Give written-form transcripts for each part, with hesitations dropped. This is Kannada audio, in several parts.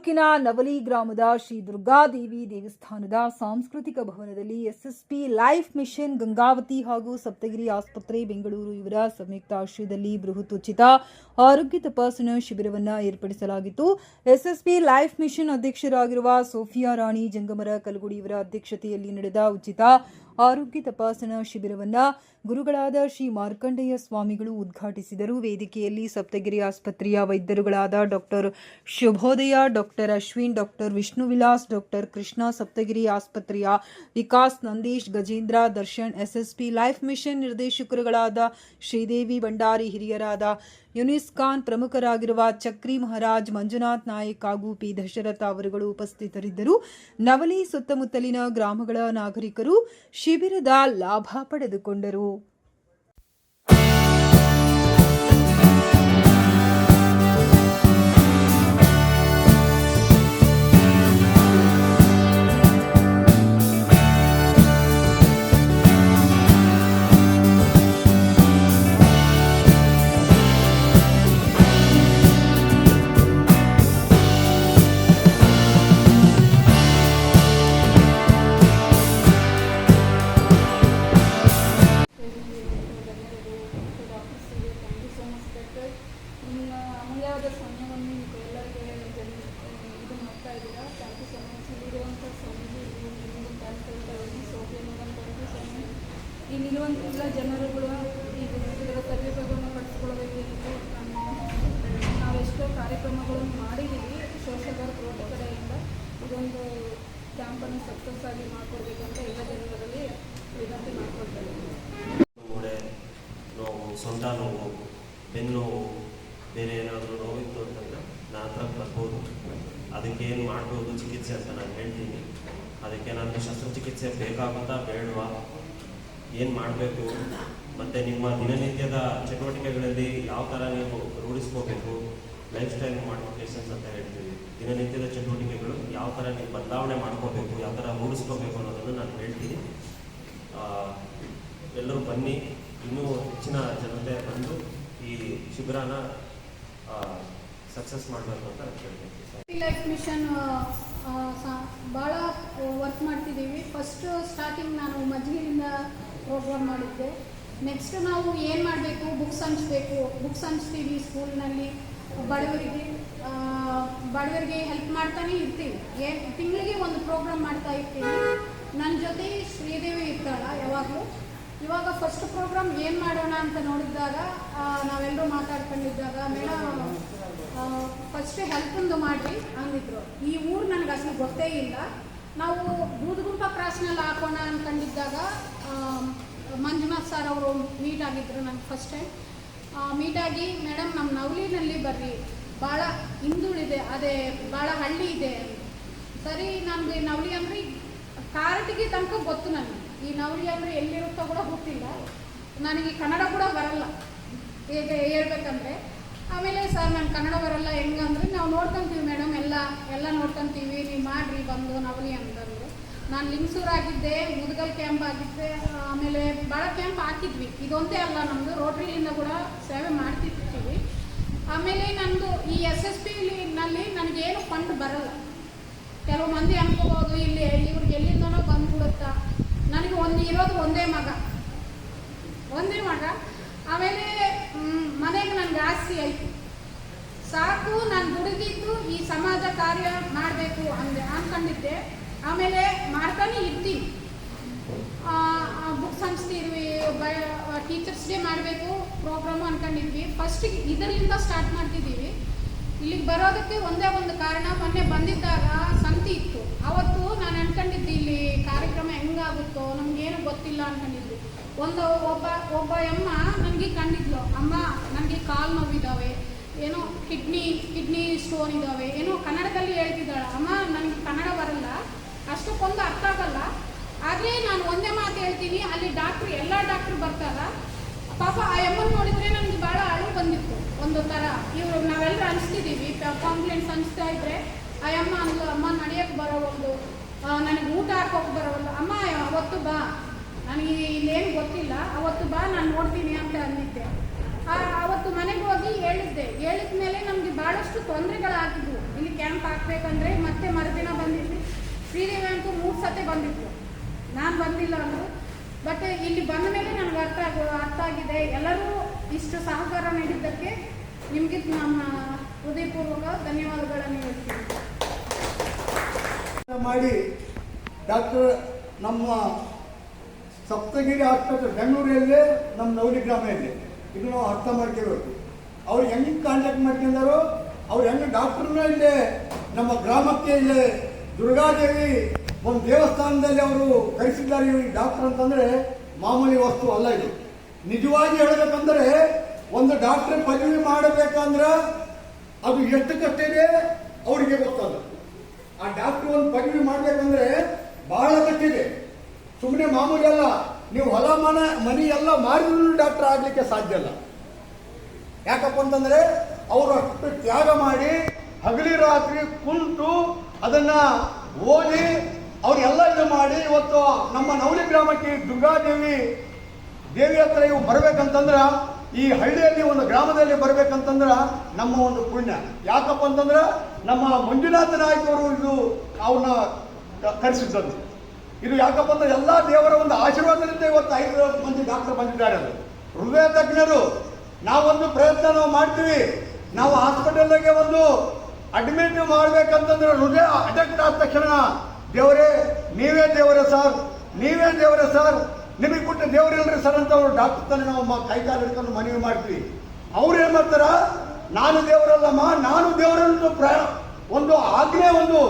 ತಾಲೂಕಿನ ನವಲಿ ಗ್ರಾಮದ ಶ್ರೀ ದುರ್ಗಾದೇವಿ ದೇವಸ್ಥಾನದ ಸಾಂಸ್ಕೃತಿಕ ಭವನದಲ್ಲಿ ಎಸ್ಎಸ್ಪಿ ಲೈಫ್ ಮಿಷನ್ ಗಂಗಾವತಿ ಹಾಗೂ ಸಪ್ತಗಿರಿ ಆಸ್ಪತ್ರೆ ಬೆಂಗಳೂರು ಇವರ ಸಂಯುಕ್ತ ಆಶ್ರಯದಲ್ಲಿ ಬೃಹತ್ ಉಚಿತ ಆರೋಗ್ಯ ತಪಾಸಣಾ ಶಿಬಿರವನ್ನು ಏರ್ಪಡಿಸಲಾಗಿತ್ತು. ಎಸ್ಎಸ್ಪಿ ಲೈಫ್ ಮಿಷನ್ ಅಧ್ಯಕ್ಷರಾಗಿರುವ ಸೋಫಿಯಾ ರಾಣಿ ಜಂಗಮರ ಕಲಗುಡಿ ಇವರ ಅಧ್ಯಕ್ಷತೆಯಲ್ಲಿ ನಡೆದ ಉಚಿತ ಆರೋಗ್ಯ ತಪಾಸಣಾ ಶಿಬಿರವನ್ನು ಗುರುಗಳಾದ ಶ್ರೀ ಮಾರ್ಕಂಡೇಯ ಸ್ವಾಮಿಗಳು ಉದ್ಘಾಟಿಸಿದರು. ವೇದಿಕೆಯಲ್ಲಿ ಸಪ್ತಗಿರಿ ಆಸ್ಪತ್ರೆಯ ವೈದ್ಯರುಗಳಾದ doctor Shubhodaya, doctor Ashwin, doctor Vishnu Vilas, doctor Krishna, Saptagiri ಆಸ್ಪತ್ರೆಯ Vikas, Nandish, Gajendra, Darshan, SSP life mission ನಿರ್ದೇಶಕರುಗಳಾದ ಶ್ರೀದೇವಿ ಭಂಡಾರಿ, ಹಿರಿಯರಾದ ಯುನಿಸ್ ಖಾನ್, ಪ್ರಮುಖರಾಗಿರುವ ಚಕ್ರಿ ಮಹಾರಾಜ್, ಮಂಜುನಾಥ್ ನಾಯಕ್ ಹಾಗೂ ಪಿ ದಶರಥ ಅವರುಗಳು ಉಪಸ್ಥಿತರಿದ್ದರು. ನವಲಿ ಸುತ್ತಮುತ್ತಲಿನ ಗ್ರಾಮಗಳ ನಾಗರಿಕರು ಶಿಬಿರದ ಲಾಭ ಪಡೆದುಕೊಂಡರು. ಅಮೂಲ್ಯವಾದ ಸಮಯವನ್ನು ಎಲ್ಲರಿಗೆ ಇದು ಮಾಡ್ತಾ ಇದ್ದೀರಾ. Thank you so much. ಇಲ್ಲಿರುವಂಥ Swamiji, Sophia madam, thank you so much. ಇಲ್ಲಿರುವಂಥ ಎಲ್ಲ ಜನರುಗಳು ಇದರ ಸದುಪಯೋಗವನ್ನು ಪಡಿಸ್ಕೊಳ್ಬೇಕೆಂದು ನಾವೆಷ್ಟೋ ಕಾರ್ಯಕ್ರಮಗಳನ್ನು ಮಾಡಿದ್ದೀವಿ. ಸೋಷಿಯಲ್ ವರ್ಕ್ ರೋಡ್ ಕಡೆಯಿಂದ ಇದೊಂದು ಕ್ಯಾಂಪನ್ನು ಸಕ್ಸಸ್ ಆಗಿ ಮಾಡಿಕೊಡ್ಬೇಕಂತ ಎಲ್ಲ ಜನರಲ್ಲಿ ವಿನಂತಿ ಮಾಡ್ಕೊಳ್ತಾ ಇದ್ದೀವಿ. ಸೊಂಟ ನೋವು, ಬೆನ್ನು ನೋವು, ಬೇರೆ ಏನಾದರೂ ನೋವಿತ್ತು ಅಂತಂದರೆ ನನ್ನ ಹತ್ರ ಬರ್ಬೋದು. ಅದಕ್ಕೆ ಏನು ಮಾಡ್ಬೋದು ಚಿಕಿತ್ಸೆ ಅಂತ ನಾನು ಹೇಳ್ತೀನಿ. ಅದಕ್ಕೆ ನನಗೆ ಶಸ್ತ್ರಚಿಕಿತ್ಸೆ ಬೇಕಾಗುತ್ತಾ ಬೇಡವಾ, ಏನು ಮಾಡಬೇಕು, ಮತ್ತು ನಿಮ್ಮ ದಿನನಿತ್ಯದ ಚಟುವಟಿಕೆಗಳಲ್ಲಿ ಯಾವ ಥರ ನೀವು ರೂಢಿಸ್ಕೋಬೇಕು, ಲೈಫ್ ಸ್ಟೈಲ್ ಮಾಡಿಫಿಕೇಷನ್ಸ್ ಅಂತ ಹೇಳ್ತೀವಿ. ದಿನನಿತ್ಯದ ಚಟುವಟಿಕೆಗಳು ಯಾವ ಥರ ನೀವು ಬದಲಾವಣೆ ಮಾಡ್ಕೋಬೇಕು, ಯಾವ ಥರ ರೂಢಿಸ್ಕೋಬೇಕು ಅನ್ನೋದನ್ನು ನಾನು ಹೇಳ್ತೀನಿ. ಎಲ್ಲರೂ ಬನ್ನಿ, ಇನ್ನೂ ಹೆಚ್ಚಿನ ಜನತೆ ಬಂದು ಈ ಶಿಬಿರನ ಸಕ್ಸಸ್ ಮಾಡಬೇಕು ಅಂತ ಹೇಳ್ತೀನಿ. ಲೈಫ್ ಮಿಷನ್ ಭಾಳ ವರ್ಕ್ ಮಾಡ್ತಿದ್ದೀವಿ. ಫಸ್ಟು ಸ್ಟಾರ್ಟಿಂಗ್ ನಾನು ಮಜ್ಜಿಗೆಯಿಂದ ಪ್ರೋಗ್ರಾಮ್ ಮಾಡಿದ್ದೆ. ನೆಕ್ಸ್ಟ್ ನಾವು ಏನು ಮಾಡಬೇಕು, ಬುಕ್ಸ್ ಹಂಚ್ತೀವಿ ಸ್ಕೂಲ್ನಲ್ಲಿ. ಬಡವರಿಗೆ ಹೆಲ್ಪ್ ಮಾಡ್ತಾನೆ ಇರ್ತೀವಿ. ತಿಂಗಳಿಗೆ ಒಂದು ಪ್ರೋಗ್ರಾಮ್ ಮಾಡ್ತಾ ಇರ್ತೀವಿ. ನನ್ನ ಜೊತೆ ಶ್ರೀದೇವಿ ಇರ್ತಾಳ ಯಾವಾಗಲೂ. ಇವಾಗ ಫಸ್ಟ್ ಪ್ರೋಗ್ರಾಮ್ ಏನು ಮಾಡೋಣ ಅಂತ ನೋಡಿದಾಗ ನಾವೆಲ್ಲರೂ ಮಾತಾಡ್ಕೊಂಡಿದ್ದಾಗ ಮೇಡಮ್ ಫಸ್ಟ್ ಹೆಲ್ಪೊಂದು ಮಾಡಿರಿ ಅಂದಿದ್ರು. ಈ ಊರು ನನಗೆ ಅಸಲು ಗೊತ್ತೇ ಇಲ್ಲ. ನಾವು ಬೂದಗುಂಪ ಕ್ರಾಸ್ನಲ್ಲಿ ಹಾಕೋಣ ಅಂದ್ಕೊಂಡಿದ್ದಾಗ ಮಂಜುನಾಥ್ ಸರ್ ಅವರು ಮೀಟ್ ಆಗಿದ್ದರು ನನಗೆ ಫಸ್ಟ್ ಟೈಮ್. ಮೀಟಾಗಿ ಮೇಡಮ್ ನಮ್ಮ ನವಲಿನಲ್ಲಿ ಬರ್ರಿ, ಭಾಳ ಹಿಂದುಳಿದೆ, ಅದೇ ಭಾಳ ಹಳ್ಳಿ ಇದೆ. ಸರಿ, ನಮಗೆ ನವಲಿ ಅಂದರೆ ಕಾರಟಿಗೆ ತನಕ ಗೊತ್ತು ನನಗೆ. ಈ ನವಲಿ ಅಂದರೆ ಎಲ್ಲಿರುತ್ತೋ ಕೂಡ ಗೊತ್ತಿಲ್ಲ ನನಗೆ. ಕನ್ನಡ ಕೂಡ ಬರಲ್ಲ ಹೇಗೆ ಹೇಳ್ಬೇಕಂದ್ರೆ. ಆಮೇಲೆ ಸರ್ ನನಗೆ ಕನ್ನಡ ಬರಲ್ಲ, ಹೆಂಗಂದ್ರೆ ನಾವು ನೋಡ್ಕೊತೀವಿ ಮೇಡಮ್, ಎಲ್ಲ ನೋಡ್ಕೊತೀವಿ, ನೀವು ಮಾಡಿರಿ ಬಂದು ನವಲಿ ಅಂತಂದರು. ನಾನು ಲಿಂಗಸೂರಾಗಿದ್ದೆ, ಮುದಗಲ್ ಕ್ಯಾಂಪ್ ಆಗಿದ್ದೆ, ಆಮೇಲೆ ಭಾಳ ಕ್ಯಾಂಪ್ ಹಾಕಿದ್ವಿ. ಇದೊಂದೇ ಅಲ್ಲ, ನಮ್ಮದು ರೋಟ್ರಿಯಿಂದ ಕೂಡ ಸೇವೆ ಮಾಡ್ತಿರ್ತೀವಿ. ಆಮೇಲೆ ನಮ್ಮದು ಈ SSP ನಲ್ಲಿ ನನಗೇನು ಫಂಡ್ ಬರಲ್ಲ. ಕೆಲವು ಮಂದಿ ಅನ್ಕೋಬೋದು ಇಲ್ಲಿ ಇವ್ರಿಗೆ ಎಲ್ಲಿಂದನೋ ಬಂದ್ಬಿಡುತ್ತಾ. ನನಗೆ ಇರೋದು ಒಂದೇ ಮಗ. ಆಮೇಲೆ ಮನೆಗೆ ನನಗೆ ಆಸ್ತಿ ಆಯಿತು, ಸಾಕು. ನಾನು ದುಡಿದಿದ್ದು ಈ ಸಮಾಜ ಕಾರ್ಯ ಮಾಡಬೇಕು ಅಂದ್ಕೊಂಡಿದ್ದೆ. ಆಮೇಲೆ ಮಾಡ್ತಾನೆ ಇರ್ತೀನಿ. ಬುಕ್ಸ್ ಹಂಚ್ತೀವಿ, ಟೀಚರ್ಸ್ ಡೇ ಮಾಡಬೇಕು ಪ್ರೋಗ್ರಾಮು ಅಂದ್ಕೊಂಡಿದ್ವಿ. ಫಸ್ಟಿಗೆ ಇದರಿಂದ ಸ್ಟಾರ್ಟ್ ಮಾಡ್ತಿದ್ದೀವಿ. ಇಲ್ಲಿಗೆ ಬರೋದಕ್ಕೆ ಒಂದೇ ಒಂದು ಕಾರಣ, ಮೊನ್ನೆ ಬಂದಿದ್ದಾಗ ಸಂತಿ ಇತ್ತು. ಅವತ್ತು ನಾನು ಅಂದ್ಕೊಂಡಿದ್ದೆ ಇಲ್ಲಿ ಕಾರ್ಯಕ್ರಮ ಹೆಂಗಾಗುತ್ತೋ ನಮಗೇನು ಗೊತ್ತಿಲ್ಲ ಅಂದ್ಕೊಂಡಿದ್ವಿ. ಒಬ್ಬ ಅಮ್ಮ ನನಗೆ ಕಂಡಿದ್ಲು, ಅಮ್ಮ ನನಗೆ ಕಾಲು ನೋವಿದ್ದಾವೆ, ಏನೋ ಕಿಡ್ನಿ ಸ್ಟೋನ್ ಇದ್ದಾವೆ, ಏನೋ ಕನ್ನಡದಲ್ಲಿ ಹೇಳ್ತಿದ್ದಾಳೆ. ಅಮ್ಮ ನನಗೆ ಕನ್ನಡ ಬರಲ್ಲ, ಅಷ್ಟಕ್ಕೊಂದು ಅರ್ಥ ಆಗಲ್ಲ. ಆದರೆ ನಾನು ಒಂದೇ ಮಾತು ಹೇಳ್ತೀನಿ, ಅಲ್ಲಿ ಎಲ್ಲ ಡಾಕ್ಟ್ರು ಬರ್ತಾರ. ಪಾಪ ಆ ಅಮ್ಮನ ನೋಡಿದರೆ ನನಗೆ ಭಾಳ ಅಳು ಬಂದಿತ್ತು. ಒಂದು ಥರ ಇವರು ನಾವೆಲ್ಲರೂ ಅನಿಸ್ತಿದ್ದೀವಿ, ಕಾಂಪ್ಲೇಂಟ್ಸ್ ಅನಿಸ್ತಾ ಇದ್ರೆ ಆ ಅಮ್ಮ ನಡೆಯೋಕ್ಕೆ ಬರೋವಲ್ದು, ನನಗೆ ಊಟ ಹಾಕೋಕೆ ಬರೋವಲ್ದು. ಅಮ್ಮ ಅವತ್ತು ಬಾ, ನನಗೆ ಇಲ್ಲೇನು ಗೊತ್ತಿಲ್ಲ, ಅವತ್ತು ಬಾ ನಾನು ನೋಡ್ತೀನಿ ಅಂತ ಅಂದಿದ್ದೆ. ಅವತ್ತು ಮನೆಗೆ ಹೋಗಿ ಹೇಳಿದ ಮೇಲೆ ನಮಗೆ ಭಾಳಷ್ಟು ತೊಂದರೆಗಳಾಗಿದ್ವು. ಇಲ್ಲಿ ಕ್ಯಾಂಪ್ ಹಾಕ್ಬೇಕಂದ್ರೆ ಮತ್ತೆ ಮರುದಿನ ಬಂದಿದ್ವಿ. ಶ್ರೀದೇವಿ ಅಂತೂ 3 ಸತಿ ಬಂದಿತ್ತು, ನಾನು ಬಂದಿಲ್ಲ ಅಂದರು. ಬಟ್ ಇಲ್ಲಿ ಬಂದ ಮೇಲೆ ನನಗೆ ಅರ್ಥ ಆಗಿದೆ. ಎಲ್ಲರೂ ಇಷ್ಟು ಸಹಕಾರ ನೀಡಿದ್ದಕ್ಕೆ ನಿಮಗೆ ನಮ್ಮ ಹೃದಯಪೂರ್ವಕ ಧನ್ಯವಾದಗಳನ್ನು ಹೇಳ್ತೀನಿ. ಮಾಡಿ ಡಾಕ್ಟರ್ ನಮ್ಮ ಸಪ್ತಗಿರಿ ಆಸ್ಪತ್ರೆ ಬೆಂಗಳೂರಲ್ಲಿ ನಮ್ಮ ನವಲಿ ಗ್ರಾಮ ಇದೆ. ಇದು ನಾವು ಅರ್ಥ ಮಾಡ್ಕೋಬೇಕು. ಅವ್ರು ಹೆಂಗೆ ಕಾಂಟ್ಯಾಕ್ಟ್ ಮಾಡ್ಕೊಂಡಾರೋ, ಅವ್ರು ಹೆಂಗೆ ಡಾಕ್ಟ್ರನ್ನ ಇಲ್ಲೇ ನಮ್ಮ ಗ್ರಾಮಕ್ಕೆ ಇಲ್ಲೇ ದುರ್ಗಾದೇವಿ ಒಂದು ದೇವಸ್ಥಾನದಲ್ಲಿ ಅವರು ಕರೆಸಿದ್ದಾರೆ. ಈ ಡಾಕ್ಟರ್ ಅಂತಂದ್ರೆ ಮಾಮೂಲಿ ವಸ್ತು ಅಲ್ಲ. ಇದು ನಿಜವಾಗಿ ಹೇಳಬೇಕಂದ್ರೆ ಒಂದು ಡಾಕ್ಟರ್ ಪದವಿ ಮಾಡಬೇಕಂದ್ರೆ ಅದು ಎಷ್ಟು ಕಷ್ಟ ಇದೆ ಅವರಿಗೆ ಗೊತ್ತದ. ಆ ಡಾಕ್ಟರ್ ಒಂದು ಪದವಿ ಮಾಡ್ಬೇಕಂದ್ರೆ ಬಹಳ ಕಷ್ಟ ಇದೆ. ಸುಮ್ಮನೆ ಮಾಮೂಲಿ ಅಲ್ಲ. ನೀವು ಹೊಲ ಮನೆ ಎಲ್ಲ ಮಾರಿದ್ರು ಡಾಕ್ಟರ್ ಆಗ್ಲಿಕ್ಕೆ ಸಾಧ್ಯ ಇಲ್ಲ. ಯಾಕಪ್ಪ ಅಂತಂದ್ರೆ ಅವರು ಅಷ್ಟು ತ್ಯಾಗ ಮಾಡಿ ಹಗಲಿ ರಾತ್ರಿ ಕುಂತು ಅದನ್ನ ಓದಿ ಅವ್ರೆಲ್ಲ ಇದು ಮಾಡಿ ಇವತ್ತು ನಮ್ಮ ನವಲಿ ಗ್ರಾಮಕ್ಕೆ ದುರ್ಗಾದೇವಿ ದೇವಿ ಹತ್ರ ಇವು ಬರ್ಬೇಕಂತಂದ್ರ, ಈ ಹಳ್ಳಿಯಲ್ಲಿ ಒಂದು ಗ್ರಾಮದಲ್ಲಿ ಬರ್ಬೇಕಂತಂದ್ರ ನಮ್ಮ ಒಂದು ಪುಣ್ಯ. ಯಾಕಪ್ಪ ಅಂತಂದ್ರ ನಮ್ಮ ಮಂಜುನಾಥ ನಾಯ್ಕ ಅವರು ಇದು ಅವನ್ನ ಕರೆಸಿದ್ದದ್ದು. ಇದು ಯಾಕಪ್ಪ ಅಂದ್ರೆ ಎಲ್ಲಾ ದೇವರ ಒಂದು ಆಶೀರ್ವಾದದಿಂದ ಇವತ್ತು 5 ಮಂದಿ ಡಾಕ್ಟರ್ ಬಂದಿದ್ದಾರೆ. ಅದು ಹೃದಯ ತಜ್ಞರು. ನಾವೊಂದು ಪ್ರಯತ್ನ ನಾವು ಮಾಡ್ತೀವಿ. ನಾವು ಹಾಸ್ಪಿಟಲ್ಗೆ ಒಂದು ಅಡ್ಮಿಟ್ ಮಾಡ್ಬೇಕಂತಂದ್ರೆ ಹೃದಯ ಅಟೆಕ್ಟ್ ಆದ ತಕ್ಷಣ ದೇವರೇ ನೀವೇ ದೇವರೇ ಸರ್, ನೀವೇ ದೇವರೇ ಸರ್, ನಿಮಗೆ ಕೊಟ್ಟ ದೇವರಿಲ್ರಿ ಸರ್ ಅಂತ ಅವರು ಡಾಕ್ಟರ್ ತಾನೆ ನಾವು ಕೈಕಾಲು ಹಿಡ್ಕೊಂಡು ಮನವಿ ಮಾಡ್ತೀವಿ. ಅವ್ರು ಏನ್ ಮಾಡ್ತಾರ, ನಾನು ದೇವರಲ್ಲಮ್ಮ, ನಾನು ದೇವರನ್ನು ಒಂದು ಆಜ್ಞೆ ಒಂದು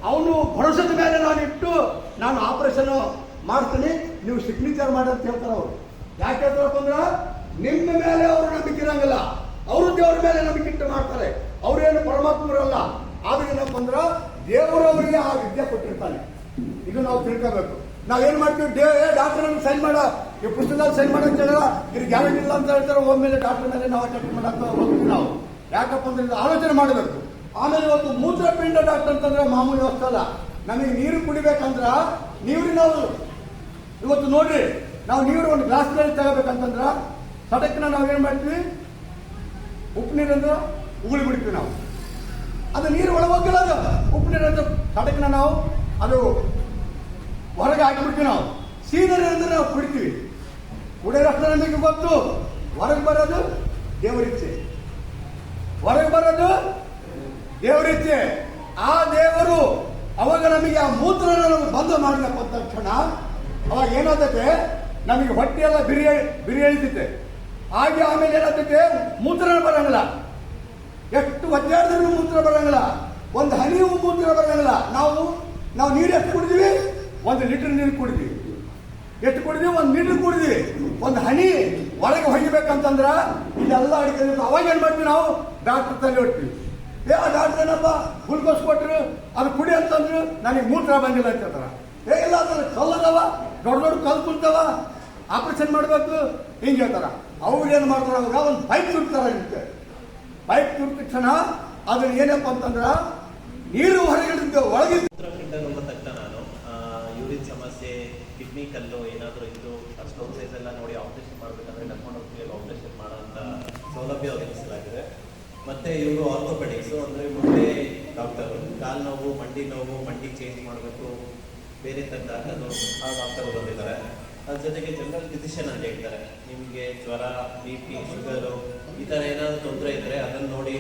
ಅವನು ಭರೋಸದ ಮೇಲೆ ನಾನು ಇಟ್ಟು ನಾನು ಆಪರೇಷನ್ ಮಾಡ್ತೀನಿ, ನೀವು ಸಿಗ್ನೇಚರ್ ಮಾಡಿ ಅಂತ ಹೇಳ್ತಾರ. ಅವರು ಯಾಕೆ ಹೇಳ್ತಾರಪ್ಪ ಅಂದ್ರ ನಿಮ್ಮ ಮೇಲೆ ಅವರು ನಂಬಿಕೆ ಇರಂಗಿಲ್ಲ, ಅವರು ದೇವರ ಮೇಲೆ ನಂಬಿಕೆ ಇಟ್ಟು ಮಾಡ್ತಾರೆ. ಅವ್ರೇನು ಪರಮಾತ್ಮರಲ್ಲ. ಆದ್ರೆ ಏನಪ್ಪ ಅಂದ್ರ ದೇವರವರಿಗೆ ಆ ವಿದ್ಯೆ ಕೊಟ್ಟಿರ್ತಾನೆ. ಇದು ನಾವು ತಿಳ್ಕೋಬೇಕು. ನಾವೇನ್ ಮಾಡ್ತೀವಿ, ಡಾಕ್ಟರ್ ನಮ್ಗೆ ಸೈನ್ ಮಾಡ, ಈ ಪುಸ್ತಕದಲ್ಲಿ ಸೈನ್ ಮಾಡಕ್ ಹೇಳಿಲ್ಲ, ಇದು ಗ್ಯಾರಂಟಿ ಇಲ್ಲ ಅಂತ ಹೇಳ್ತಾರೆ. ಒಮ್ಮೆಲೆ ಡಾಕ್ಟರ್ ಮೇಲೆ ನಾವು ಅಟೆಂಡ್ ಮಾಡಕ್ ಹೋಗ್ತೀವಿ ನಾವು. ಯಾಕಪ್ಪ ಅಂದ್ರೆ ಇದು ಆಲೋಚನೆ ಮಾಡಬೇಕು. ಆಮೇಲೆ ಇವತ್ತು ಮೂತ್ರಪಿಂಡ ಡಾಕ್ಟರ್ ಅಂತಂದ್ರೆ ಮಾಮೂಲಿ ವ್ಯವಸ್ಥೆ ಅಲ್ಲ. ನಮಗೆ ನೀರು ಕುಡಿಬೇಕಂದ್ರ ನೀರಿನ ಇವತ್ತು ನೋಡ್ರಿ, ನಾವು ನೀರು ಒಂದು ಗ್ಲಾಸ್ ನಲ್ಲಿ ತಗೋಬೇಕಂತಂದ್ರ ಸಡಕ್ನ ನಾವೇನ್ ಮಾಡ್ತೀವಿ, ಉಪ್ಪು ನೀರಂದ್ರ ಉಗುಳಿ ಬಿಡ್ತೀವಿ ನಾವು. ಅದು ನೀರು ಒಳಗೋಗಿಲ್ಲ, ಅದು ಉಪ್ಪು ನೀರಂದ್ರೆ ಸಡಕ್ನ ನಾವು ಅದು ಹೊರಗೆ ಹಾಕಿಬಿಡ್ತೀವಿ. ನಾವು ಸೀದಾ ಅಂದ್ರೆ ನಾವು ಕುಡಿತೀವಿ. ಕುಡಿಯೋರಷ್ಟು ನಮಗೆ ಗೊತ್ತು. ಹೊರಗೆ ಬರೋದು ದೇವರಿಚ್ಛೆ, ಹೊರಗೆ ಬರೋದು ದೇವರಿಚ್ಛೆ. ಆ ದೇವರು ಅವಾಗ ನಮಗೆ ಆ ಮೂತ್ರ ಬಂದ ಮಾಡಲಪ್ಪ ತಕ್ಷಣ ಅವಾಗ ಏನಾಗುತ್ತೆ, ನಮಗೆ ಹೊಟ್ಟೆಯೆಲ್ಲ ಬಿರಿ ಎಳಿತೈತೆ. ಹಾಗೆ ಆಮೇಲೆ ಏನಾಗ್ತೈತೆ, ಮೂತ್ರ ಬರಂಗಿಲ್ಲ. ಎಷ್ಟು ಒದ್ದಾಡಿದ್ರೂ ಮೂತ್ರ ಬರಂಗಿಲ್ಲ, ಒಂದು ಹನಿಯೂ ಮೂತ್ರ ಬರಂಗಿಲ್ಲ. ನಾವು ನೀರು ಎಷ್ಟು ಕುಡಿದೀವಿ, 1 ಲೀಟರ್ ನೀರು ಕುಡಿದೀವಿ. ಎಷ್ಟು ಕುಡಿದೀವಿ, 1 ಲೀಟರ್ ಕುಡಿದೀವಿ. ಒಂದು ಹನಿ ಒಳಗೆ ಹೊಡಿಬೇಕಂತಂದ್ರ ಇದೆಲ್ಲ ಅಡಿಕೆ. ಅವಾಗ ಏನ್ ಮಾಡ್ತೀವಿ, ನಾವು ಡಾಕ್ಟರ್ ತಲೆ ಹೊಡ್ತೀವಿ. ಡಾಕ್ಟರ್ ಏನಪ್ಪ ಗ್ಲುಕೋಸ್ ಕೊಟ್ಟರು, ಅದು ಕುಡಿ ಅಂತಂದ್ರು, ನನಗೆ ಮೂತ್ರ ಬಂದಿಲ್ಲ ಅಂತ ಹೇಳ್ತಾರ. ಇಲ್ಲ ಅದ್ರ ಕಲ್ಲದವ, ದೊಡ್ಡ ದೊಡ್ಡ ಕಲ್ಲು ಕುಂತವ, ಆಪರೇಷನ್ ಮಾಡ್ಬೇಕು ಹಿಂಗೆ ಹೇಳ್ತಾರ. ಅವ್ರು ಏನ್ ಮಾಡ್ತಾರ, ಅವಾಗ ಒಂದು ಪೈಪ್ ತುರ್ತಾರ. ಪೈಪ್ ತುರ್ತ ತಕ್ಷಣ ಅದನ್ನ ಏನಪ್ಪ ಅಂತಂದ್ರ ನೀರು ಹೊರಗಿಳಿದ ಒಳಗಿದ್ದ ನಾನು ಯೂರಿನ್ ಸಮಸ್ಯೆ, ಕಿಡ್ನಿ ಕಲ್ಲು ಏನಾದರೂ ಇದ್ದು ಸ್ಟೋನ್ ಸೈಜ್ ಎಲ್ಲ ನೋಡಿ ಆಪರೇಷನ್ ಮಾಡಬೇಕಂದ್ರೆ ಕರ್ಕೊಂಡು ಹೋಗ್ತೀವಿ. ಆಪರೇಷನ್ ಮಾಡೋಂಥ ಸೌಲಭ್ಯ ಒದಗಿಸಲಾಗಿದೆ. ಮತ್ತೆ ಇವರು ಆರ್ಥೋಪೆಡಿಕ್ಸು ಅಂದರೆ ಮುಂದೆ ಡಾಕ್ಟರು, ಕಾಲು ನೋವು, ಮಂಡಿ ನೋವು, ಮಂಡಿ ಚೇಂಜ್ ಮಾಡಬೇಕು, ಬೇರೆ ಥರದ ಅದು ಆ ಡಾಕ್ಟರ್ ಬಂದಿದ್ದಾರೆ. ಅದ್ರ ಜೊತೆಗೆ ಜನರಲ್ ಫಿಸಿಷಿಯನ್ ಅಂತ ಹೇಳ್ತಾರೆ. ನಿಮಗೆ ಜ್ವರ, BP, ಶುಗರು ಈ ಥರ ಏನಾದರೂ ತೊಂದರೆ ಇದ್ದರೆ ಅದನ್ನು ನೋಡಿ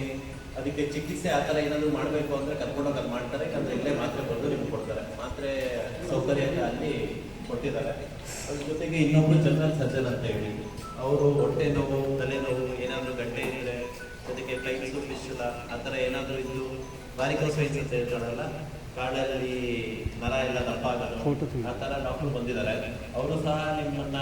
ಅದಕ್ಕೆ ಚಿಕಿತ್ಸೆ ಆ ಥರ ಏನಾದರೂ ಮಾಡಬೇಕು ಅಂದರೆ ಕರ್ಕೊಂಡೋಗಿ ಅದು ಮಾಡ್ತಾರೆ. ಯಾಕಂದರೆ ಇಲ್ಲೇ ಮಾತ್ರೆ ಬರೆದು ನಿಮ್ಗೆ ಕೊಡ್ತಾರೆ. ಮಾತ್ರೆ ಸೌಕರ್ಯ ಅಲ್ಲಿ ಕೊಟ್ಟಿದ್ದಾರೆ. ಅದ್ರ ಜೊತೆಗೆ ಇನ್ನೊಬ್ರು ಜನರಲ್ ಸರ್ಜನ್ ಅಂತ ಹೇಳಿ, ಅವರು ಹೊಟ್ಟೆ ನೋವು, ತಲೆನೋವು, ಏನಾದರೂ ಗಡ್ಡೆ ಇದ್ದರೆ, ಜೊತೆಗೆ ಕೈಗಳು ಫಿಶುಲ ಆ ಥರ ಏನಾದರೂ ಇದ್ದು, ವಾರಿಕೋಸ್ ವೈನ್ಸ್ ಅಂತ ಹೇಳ್ತಾರಲ್ಲ, ಕಾಡಲ್ಲಿ ನರ ಎಲ್ಲ ದಪ್ಪ ಆಗೋದು, ಆ ಥರ ಡಾಕ್ಟರ್ ಬಂದಿದ್ದಾರೆ. ಅವರು ಸಹ ನಿಮ್ಮನ್ನ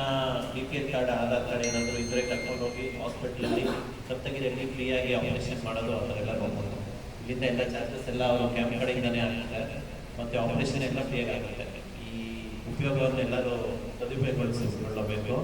BPL ಕಾರ್ಡ್, ಆಧಾರ್ ಕಾರ್ಡ್ ಏನಾದರೂ ಇದ್ದರೆ ಕರ್ಕೊಂಡೋಗಿ ಹಾಸ್ಪಿಟ್ಲಲ್ಲಿ ಸಪ್ತಗಿರಿಯಲ್ಲಿ ಫ್ರೀಯಾಗಿ ಆಪರೇಷನ್ ಮಾಡೋದು, ಆ ಥರ ಎಲ್ಲ ಬರ್ಬೋದು. ಇಲ್ಲಿಂದ ಎಲ್ಲ ಚಾರ್ಜಸ್ ಎಲ್ಲ ಅವರು ಕ್ಯಾಂಪ್ ಕಡೆಯಿಂದನೇ ಆಗುತ್ತೆ. ಮತ್ತು ಆಪರೇಷನ್ ಎಲ್ಲ ಫ್ರೀಯಾಗಿ ಆಗುತ್ತೆ. ಈ ಉಪಯೋಗವನ್ನು ಎಲ್ಲರೂ ಸದುಪಯೋಗಗೊಳಿಸಿಕೊಳ್ಳಬೇಕು.